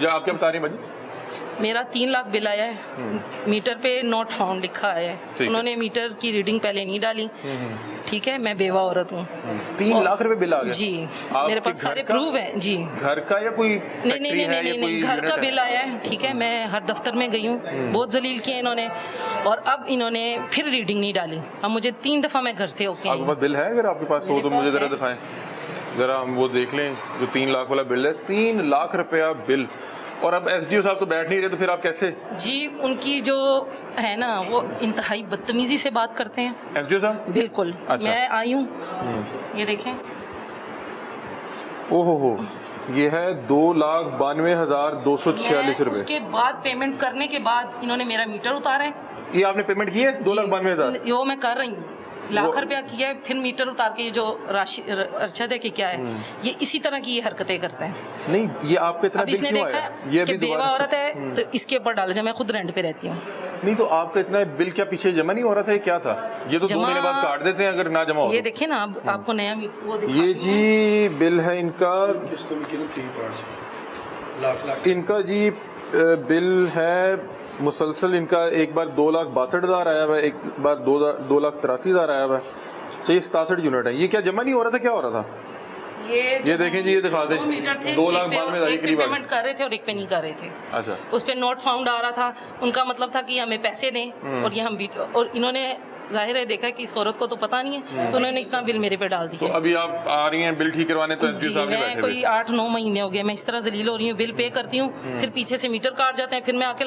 जो आप क्या बता रही हैं भाजी? मेरा 3 लाख बिल आया है, मीटर पे नॉट फाउंड लिखा है, उन्होंने मीटर की रीडिंग पहले नहीं डाली। ठीक है, मैं बेवा औरत हूँ। 3 लाख रुपए बिल आ गया? जी, मेरे पास सारे प्रूफ हैं जी। घर का या कोई नहीं, घर का बिल आया है। ठीक है, मैं हर दफ्तर में गई हूँ, बहुत जलील किया इन्होंने, और अब इन्होंने फिर रीडिंग नहीं डाली। अब मुझे 3 दफा मैं घर से होके आपके पास बिल है? अगर आपके पास हो तो मुझे जरा दिखाएं, जरा हम वो देख लें जो 3 लाख वाला बिल है। 3 लाख रुपया बिल, और अब एसडीओ साहब तो बैठ नहीं रहे, तो फिर आप कैसे? जी, उनकी जो है ना वो इंतहाई बदतमीजी से बात करते हैं एसडीओ साहब। बिल्कुल। अच्छा। मैं आई हूँ, ये देखें, ओहो, ये है 2,92,246 रुपए। उसके बाद पेमेंट करने के बाद इन्होंने मेरा मीटर उतारा है। ये आपने पेमेंट की है 2,92,000? वो मैं कर रही हूँ, लाख रुपया किया है, फिर मीटर उतार के ये जो राशि अर्शद है कि क्या है, ये इसी तरह की ये हरकतें करते हैं। नहीं, ये आपको इतना बिल इसने क्यों देखा आया? है कि बेवा औरत है तो इसके ऊपर डाला जाए, मैं खुद रेंट पे रहती हूँ। नहीं, तो आपका इतना बिल क्या पीछे जमा नहीं हो रहा था? ये क्या था? ये तो 2 महीने बाद काट देते हैं अगर ना जमा हो। ये देखिए ना, अब आपको नया वो ये जी बिल है इनका, इनका जी बिल है मुसलसल। इनका एक बार 2,62,000 आया हुआ है, एक बार 2,83,000 आया हुआ है। चाहिए 67 यूनिट है। ये क्या जमा नहीं हो रहा था? क्या हो रहा था? ये देखें जी, ये दिखा दें, 2,92,000 के करीब पेमेंट कर रहे थे और एक पे नहीं कर रहे थे। अच्छा, उस पे नोट फाउंड आ रहा था, उनका मतलब था कि हमें पैसे दें, और ये हम और इन्होंने जाहिर है देखा कि इस औरत को तो पता नहीं है, तो उन्होंने इतना बिल मेरे पे डाल दिया। तो अभी आप आ रही हैं बिल ठीक करवाने, तो एसडीओ साहब ने बैठे कोई 8-9 महीने हो गए मैं इस तरह जलील हो रही हूँ। बिल पे करती हूँ, फिर पीछे से मीटर काट जाते हैं, फिर मैं आके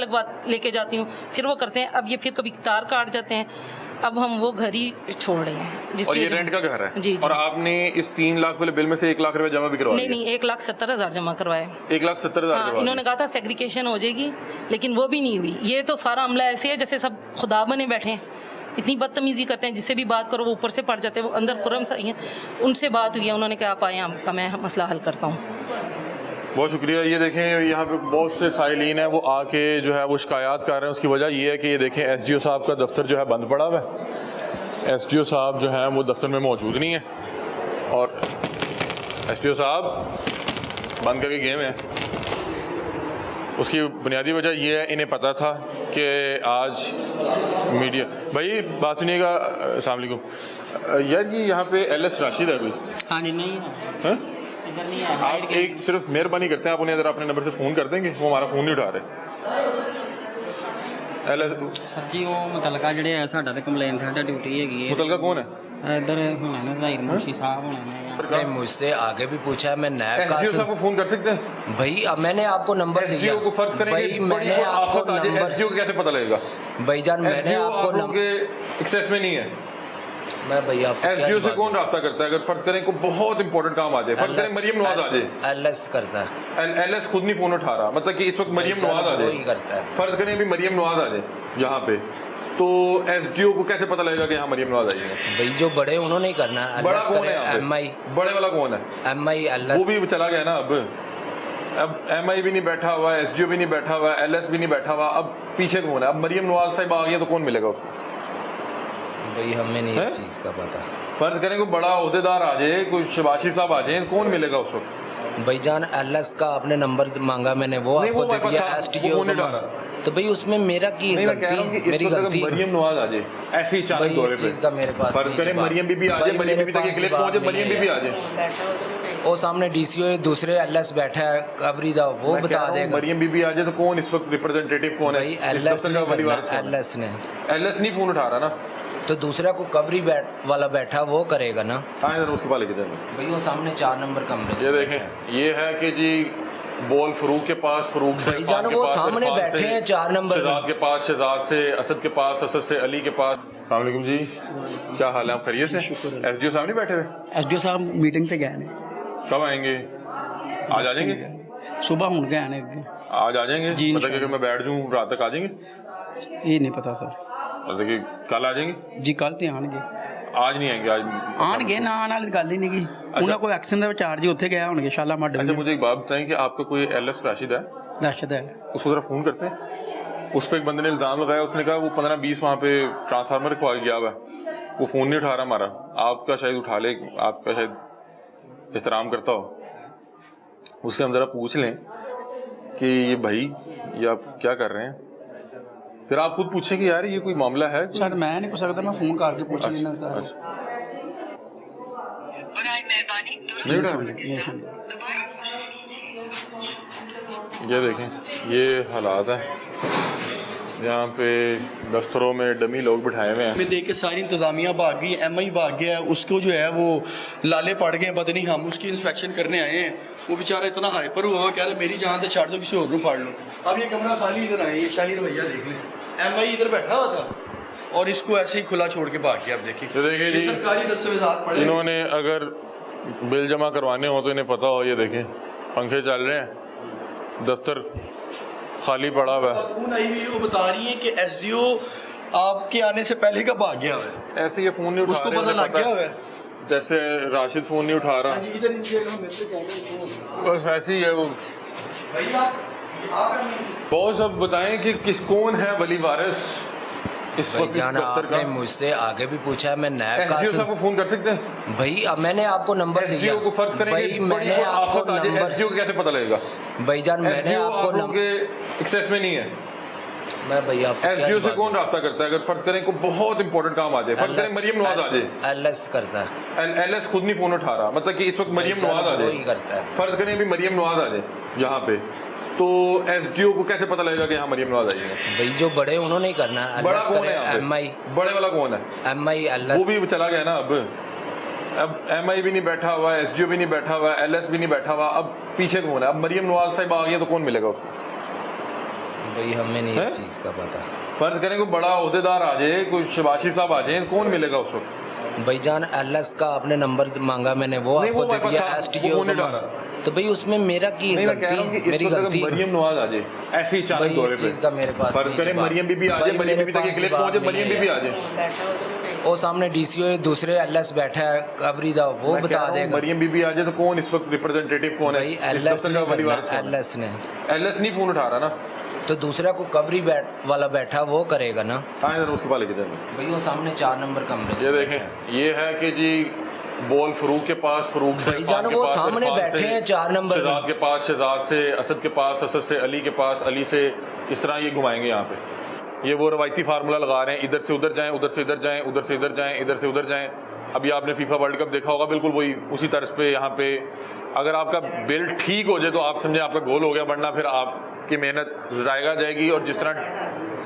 लेके जाती हूँ, फिर वो करते हैं। अब ये फिर कभी तार काट जाते हैं, अब हम वो घर ही छोड़ रहे हैं जिसकी। और ये रेंट का घर है? जी। और आपने इस 3 लाख वाले बिल में से 1 लाख रुपए जमा भी करवाया? नहीं, 1,70,000 जमा करवाए। 1,70,000? इन्होंने कहा था सेग्रीगेशन हो जाएगी, लेकिन वो भी नहीं हुई। ये तो सारा अमला ऐसे है जैसे सब खुदा बने बैठे हैं, इतनी बदतमीजी करते हैं, जिससे भी बात करो वो ऊपर से पड़ जाते हैं। वो अंदर खुरम सही है, उनसे बात हुई है, उन्होंने कहा आप आए, आपका मैं मसला हल करता हूँ। बहुत शुक्रिया। ये देखें, यहाँ पे बहुत से साइलिन हैं, वो आके जो है वो शिकायत कर रहे हैं। उसकी वजह ये है कि ये देखें एसडीओ साहब का दफ्तर जो है बंद पड़ा हुआ है। एसडीओ साहब जो है वो दफ्तर में मौजूद नहीं है, और एसडीओ साहब बंद करके गए हैं। उसकी बुनियादी वजह यह है, इन्हें पता था कि आज मीडिया। भाई बात सुनिएगा, अस्सलाम वालेकुम यार, जी यहाँ पे एलएस राशिद है कोई? हाँ जी, नहीं है, इधर नहीं है। आप एक सिर्फ मेहरबानी करते हैं, आप उन्हें अगर अपने नंबर से फ़ोन कर देंगे, वो हमारा फ़ोन नहीं उठा रहे। सर जी वो मुतलका ਜਿਹੜੇ ਹੈ ਸਾਡਾ ਤੇ ਕੰਪਲੇਨ ਸਾਡਾ ड्यूटी हैगी है। मुतलका कौन है? इधर होना ना ज़ाहिर मुंशी साहब होना नहीं, मुझसे आगे भी पूछा है, मैं नैब का एसडीओ साहब को फोन कर सकते हैं भाई। अब मैंने आपको नंबर दिया, एसडीओ को फर्ज करेंगे, भाई मैंने आपको नंबर, एसडीओ को कैसे पता लगेगा? भाईजान मैंने आपको नंबर एक्सेस में नहीं है। मैं भैया एसडीओ से कौन राब्ता करता है? अगर फर्ज करें को बहुत इंपॉर्टेंट काम आ जाए, फर्ज करें मरियम नवाज आ जाए, एलएस करता है। एलएस खुद नहीं फोन उठा रहा, मतलब कि इस वक्त मरियम नवाज आ जाए, करता है। फर्ज करें भी मरियम नवाज आ जाए यहाँ पे, तो एसडीओ को कैसे पता लगेगा कि यहाँ मरियम नवाज आई है? भाई जो बड़े उन्होंने ही करना है। बड़ा कौन है? एमआई। बड़े वाला कौन है? MI LS. वो भी चला गया ना। अब एमआई भी नहीं बैठा हुआ, एसडीओ भी नहीं बैठा हुआ, एलएस भी नहीं बैठा हुआ, अब पीछे कौन है? अब मरियम नवाज साहब आ गई तो कौन मिलेगा उसको? भाई हमें नहीं इस चीज़ का पता। फर्ज करें कोई बड़ा ओहदेदार आ जाए, कोई शबाशी साहब आ जाए, कौन मिलेगा उस वक्त? भाईजान एलएस का आपने नंबर मांगा, मैंने वो आपको दे दिया। एसडीओ तो भाई उसमें मेरा की गलती, मेरी गलती। मरियम नवाज आ जाए ऐसे ही अचानक दौरे पे, चीज़ का मेरे पास फर्ज करें मरियम बीबी आ जाए, मरियम बीबी तक एक क्लिप पहुंचे, मरियम बीबी आ जाए, वो सामने डीसीओ दूसरे एलएस बैठा है कवरी दा, वो बता देगा। मरियम बीबी आ जाए तो कौन इस वक्त रिप्रेजेंटेटिव कौन है? एलएस ने एलएस नहीं फोन उठा रहा ना, तो दूसरा को कवरी वाला बैठा वो करेगा ना। हाँ इधर उसके पास लेके जाएंगे भाई वो सामने 4 नंबर कमरे से। ये देखें, ये है कि जी बॉल फरूक के पास, फरूक से भाईजान वो सामने बैठे हैं 4 नंबर, शहजाद के पास, शहजाद से असद के पास, असद से अली के पास। अस्सलाम वालेकुम जी, क्या हाल है? आप खैरियत से? एसडीओ साहब नहीं बैठे हुए? एसडीओ साहब मीटिंग पे गए ने। कब आएंगे? आज आ जाएंगे? सुबह हुन गए ने। आज आ जाएंगे जी, मतलब कि मैं बैठ जाऊँ रात तक आ जाएंगे? ये नहीं पता सर, मतलब कि कल आ जाएंगे? जी कल तो आएंगे। आज नहीं आएंगे? आज आएंगे ना, आने वाली गल ही नहीं की। उन्हें कोई एक्शन का चार्ज उत्थे गया होंगे शालामार। अच्छा मुझे एक बात बताएं कि आपका कोई एलएस राशिद है? राशिद है, उसको जरा फ़ोन करते हैं। उस पर एक बंदे ने इल्ज़ाम लगाया, उसने कहा वो 15-20 वहाँ पे ट्रांसफार्मर रखवा गया हुआ है, वो फ़ोन नहीं उठा रहा हमारा। आपका शायद उठा ले, आपका शायद एहतराम करता हो, उससे हम ज़रा पूछ लें कि ये भाई ये आप क्या कर रहे हैं, फिर आप खुद पूछें कि यार ये कोई मामला है। सर मैं नहीं पूछ सकता, मैं फोन करके पूछ लेना सर। अच्छा नहीं उठा रहे? ये देखें ये हालात है, यहाँ पे दफ्तरों में डमी लोग बिठाए हुए हैं। में देख के सारी इंतजामिया भाग गई, एमआई भाग गया, उसको जो है वो लाले पड़ गए, पता नहीं हम उसकी इंस्पेक्शन करने आए हैं, वो बेचारा इतना हाइपर हुआ कह रहा मेरी जान तो छाड़ दो, किसी और को फाड़ लो। अब ये कमरा खाली इधर आए, ये शाहिर भैया देख लें, एमआई इधर बैठा हुआ था और इसको ऐसे ही खुला छोड़ के भाग गया। अब देखिए ये सरकारी दस्तावेजात पड़े, इन्होंने अगर बिल जमा करवाने हो तो इन्हें पता हो। ये देखें पंखे चल रहे हैं, दफ्तर खाली पड़ा हुआ है। फोन आई हुई वो बता रही है कि एसडीओ आपके आने से पहले का भाग गया हुआ है, ऐसे ये फोन नहीं उठा उसको रहे, पता उन्हें लग गया हुआ है। जैसे राशिद फोन नहीं उठा रहा, इधर इनके हम इससे कहते बस ऐसे ही है वो। भैया बहुत सब बताएं कि किस कौन है वली वारिस इस वक्त जान दफ्तर आपने का। मुझसे आगे भी पूछा है, मैं नैब एसडीओ साहब को फोन कर सकते हैं? भाई अब मैंने आपको नंबर दिया। एसडीओ को फर्ज करेंगे भाई मैंने आपको नंबर, एसडीओ को कैसे पता लगेगा? भाईजान मैंने एसडीओ आपको आप लोगों के एक्सेस में नहीं है। मैं भैया आपको क्या एसडीओ से जवाब कौन दूं? रास्ता करता है? अगर फर्ज करें को बहुत इंपॉर्टेंट काम आ जाए, फर्ज करें मरियम नवाज आ जाए, एलएस करता है, एलएस खुद नहीं फोन उठा रहा, मतलब कि इस वक्त मरियम नवाज आ वही जाए, करता है। फर्ज करें भी मरियम नवाज आ जाए यहाँ पे, तो एसडीओ को कैसे पता लगेगा कि यहाँ मरियम नवाज आई है? भाई जो बड़े उन्होंने ही करना है। बड़ा LS कौन करे, है यहाँ पे? एमआई बड़े वाला कौन है? एमआई वो एलएस। भी चला गया ना। अब एमआई भी नहीं बैठा हुआ, एसडीओ भी नहीं बैठा हुआ, एलएस भी नहीं बैठा हुआ, अब पीछे कौन है? अब मरियम नवाज साहब आ गई है तो कौन मिलेगा उसको? भाई हमें नहीं हैं? इस चीज़ का पता। फर्ज करें कोई बड़ा ओहदेदार आ जाए, कोई शबाशी साहब आ जाए, कौन मिलेगा उसको? भाईजान एलएस का आपने नंबर मांगा, मैंने वो नहीं, आपको वो दे वापस दिया। वो एसडीओ फोन नहीं डाला। तो भाई उसमें मेरा की नहीं, मैं कह रहा हूँ कि गलती, मेरी इस वक्त अगर गलती। मरियम नवाज आ जाए ऐसे ही अचानक भाई दौरे इस चीज़ का मेरे पास फर्ज नहीं करें जवाब। मरियम बीबी आ जाए, भाई मरियम मेरे बीबी तक पास एक क्लिप जवाब पहुंचे, नहीं मरियम है बीबी आ यार। जाए, वो सामने डीसीओ दूसरे एलएस बैठा है कवरी दा, वो मैं कह बता रहा हूँ देगा। मरियम बीबी आ जाए तो कौन इस वक्त रिप्रेजेंटेटिव कौन है? भाई इस एलएस दफ्तर ने का वली वारिस करना, कौन है? एलएस ने। एलएस नहीं फोन उठा रहा ना, तो दूसरा को कवरी वाला बैठा वो करेगा ना। हाँ इधर उसके पास लेके जाए। भाई वो सामने 4 नंबर कमरे से ये देखें ये है कि जी बोल फरूक के पास, फरूक से भाईजान इरफान के वो पास, सामने इरफान बैठे से हैं 4 नंबर में। शहजाद के पास, शहजाद से असद के पास, असद से अली के पास, अली से, इस तरह ये घुमाएंगे यहाँ पे। ये वो रवायती फार्मूला लगा रहे हैं, इधर से उधर जाएं, उधर से इधर जाएं, उधर से इधर जाएं, इधर से उधर जाएं। अभी आपने फीफा वर्ल्ड कप देखा होगा, बिल्कुल वही उसी तर्ज पे यहाँ पे अगर आपका बिल ठीक हो जाए तो आप समझे आपका गोल हो गया, वरना फिर आपकी मेहनत ज़ायगा जाएगी। और जिस तरह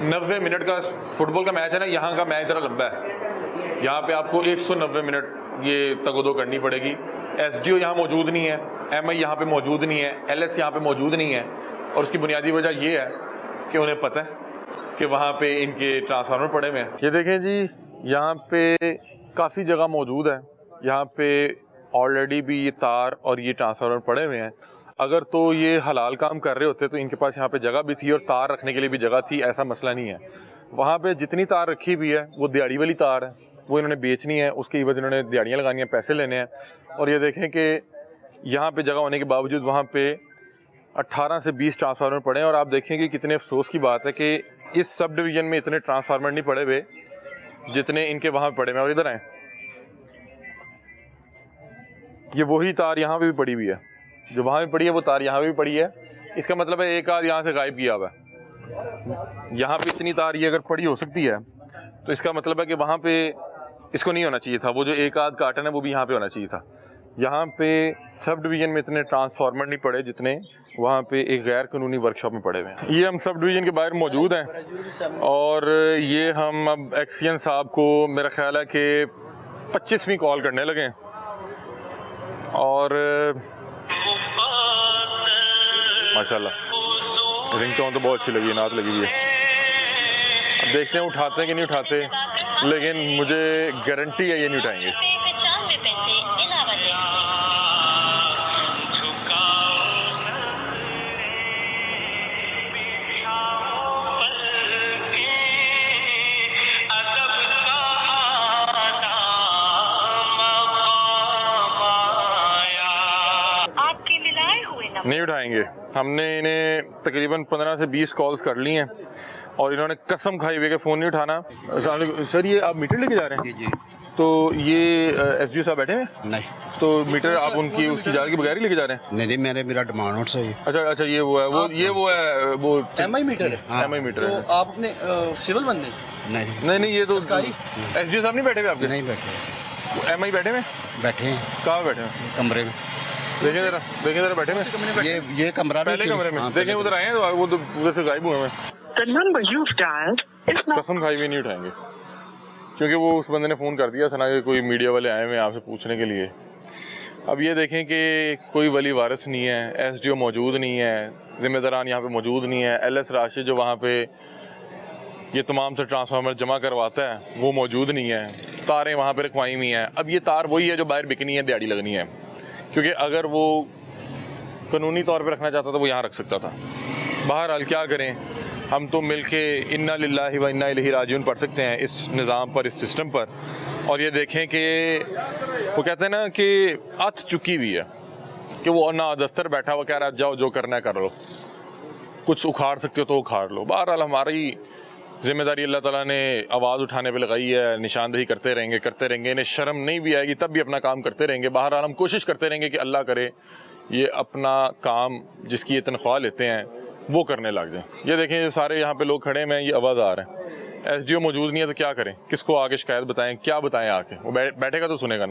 90 मिनट का फुटबॉल का मैच है ना, यहाँ का मैच ज़रा लंबा है, यहाँ पे आपको 190 मिनट ये तगोदो करनी पड़ेगी। एसडीओ यहाँ मौजूद नहीं है, एमआई यहाँ पे मौजूद नहीं है, एलएस यहाँ पे मौजूद नहीं है, और उसकी बुनियादी वजह ये है कि उन्हें पता है कि वहाँ पे इनके ट्रांसफार्मर पड़े हुए हैं। ये देखें जी यहाँ पे काफ़ी जगह मौजूद है, यहाँ पे ऑलरेडी भी ये तार और ये ट्रांसफार्मर पड़े हुए हैं। अगर तो ये हलाल काम कर रहे होते तो इनके पास यहाँ पे जगह भी थी और तार रखने के लिए भी जगह थी, ऐसा मसला नहीं है। वहाँ पे जितनी तार रखी हुई है वो दिहाड़ी वाली तार है, वो इन्होंने बेचनी है, उसके एवज इन्होंने दिहाड़ियाँ लगानी है, पैसे लेने हैं। और ये देखें कि यहाँ पे जगह होने के बावजूद वहाँ पे 18 से 20 ट्रांसफार्मर पड़े हैं। और आप देखें कि कितने अफसोस की बात है कि इस सब डिवीज़न में इतने ट्रांसफार्मर नहीं पड़े हुए जितने इनके वहाँ पड़े हुए। और इधर आएँ, ये वही तार यहाँ पे भी पड़ी हुई है, जो वहाँ भी पड़ी है वो तार यहाँ पे भी पड़ी है। इसका मतलब है एक आध यहाँ से गायब किया हुआ है। यहाँ पे इतनी तार ये अगर पड़ी हो सकती है तो इसका मतलब है कि वहाँ पे इसको नहीं होना चाहिए था, वो जो एक आध कार्टन है वो भी यहाँ पे होना चाहिए था। यहाँ पे सब डिवीज़न में इतने ट्रांसफार्मर नहीं पड़े जितने वहाँ पे एक गैर कानूनी वर्कशॉप में पड़े हुए हैं। ये हम सब डिवीज़न के बाहर मौजूद हैं और ये हम अब एक्सीएन साहब को मेरा ख्याल है कि 25वीं कॉल करने लगे हैं। और माशाल्लाह रिंगटोन तो बहुत अच्छी लगी, नात लगी हुई है। अब देखते हैं उठाते हैं कि नहीं उठाते, लेकिन मुझे गारंटी है ये नहीं उठाएंगे। नहीं उठाएंगे। हमने इन्हें तकरीबन 15 से 20 कॉल्स कर ली हैं और इन्होंने कसम खाई हुई कि फ़ोन नहीं उठाना। सर ये आप मीटर लेके जा रहे हैं? जी तो ये SDO साहब बैठे हैं? नहीं तो मीटर आप उनकी उसकी इजाज़त के बगैर ही लेके जा रहे हैं? नहीं मेरा डिमांड नोट से ही। अच्छा ये वो है वो MI मीटर है। हाँ। MI मीटर तो है। आप अपने सिविल बंदे नहीं नहीं ये तो SDO साहब नहीं बैठे हुए आपके? नहीं बैठे, MI बैठे हुए? बैठे हैं कहाँ बैठे हैं? कमरे में। देखें जरा बैठे हुए ये कमरा भी पहले कमरे में। हाँ, देखें उधर आए हैं तो वो तो उधर से गायब हुए हैं। The number you've dialed is not. कसम खाई हुई नहीं उठाएंगे क्योंकि वो उस बंदे ने फ़ोन कर दिया था ना कि कोई मीडिया वाले आए हुए हैं आपसे पूछने के लिए। अब ये देखें कि कोई वली वारिस नहीं है, SDO मौजूद नहीं है, ज़िम्मेदारान यहाँ पे मौजूद नहीं है, LS राशिद जो वहाँ पे ये तमाम से ट्रांसफार्मर जमा करवाता है वो मौजूद नहीं है, तारें वहाँ पे रखवाई हुई हैं। अब ये तार वही है जो बाहर बिकनी है, दिहाड़ी लगनी है, क्योंकि अगर वो कानूनी तौर पे रखना चाहता तो वो यहाँ रख सकता था। बहरहाल क्या करें, हम तो मिलके इन्ना लिल्लाहि व इन्ना इलैहि राजिऊन पढ़ सकते हैं इस निज़ाम पर, इस सिस्टम पर। और ये देखें कि वो कहते हैं ना कि अथ चुकी हुई है कि वो ना दफ्तर बैठा हुआ कह रहा है जाओ जो करना है कर लो, कुछ उखाड़ सकते हो तो उखाड़ लो। बहरहाल हमारी ज़िम्मेदारी अल्लाह ताला ने आवाज़ उठाने पे लगाई है, निशानदेही करते रहेंगे, इन्हें शर्म नहीं भी आएगी तब भी अपना काम करते रहेंगे। बहरहाल हम कोशिश करते रहेंगे कि अल्लाह करे ये अपना काम जिसकी ये तनख्वाह लेते हैं वो करने लग जाएं। ये देखें ये सारे यहाँ पे लोग खड़े हैं, ये आवाज़ आ रहे हैं। SDO मौजूद नहीं है तो क्या करें, किसको आगे शिकायत बताएं, क्या बताएं आके? वो बैठेगा तो सुनेगा ना।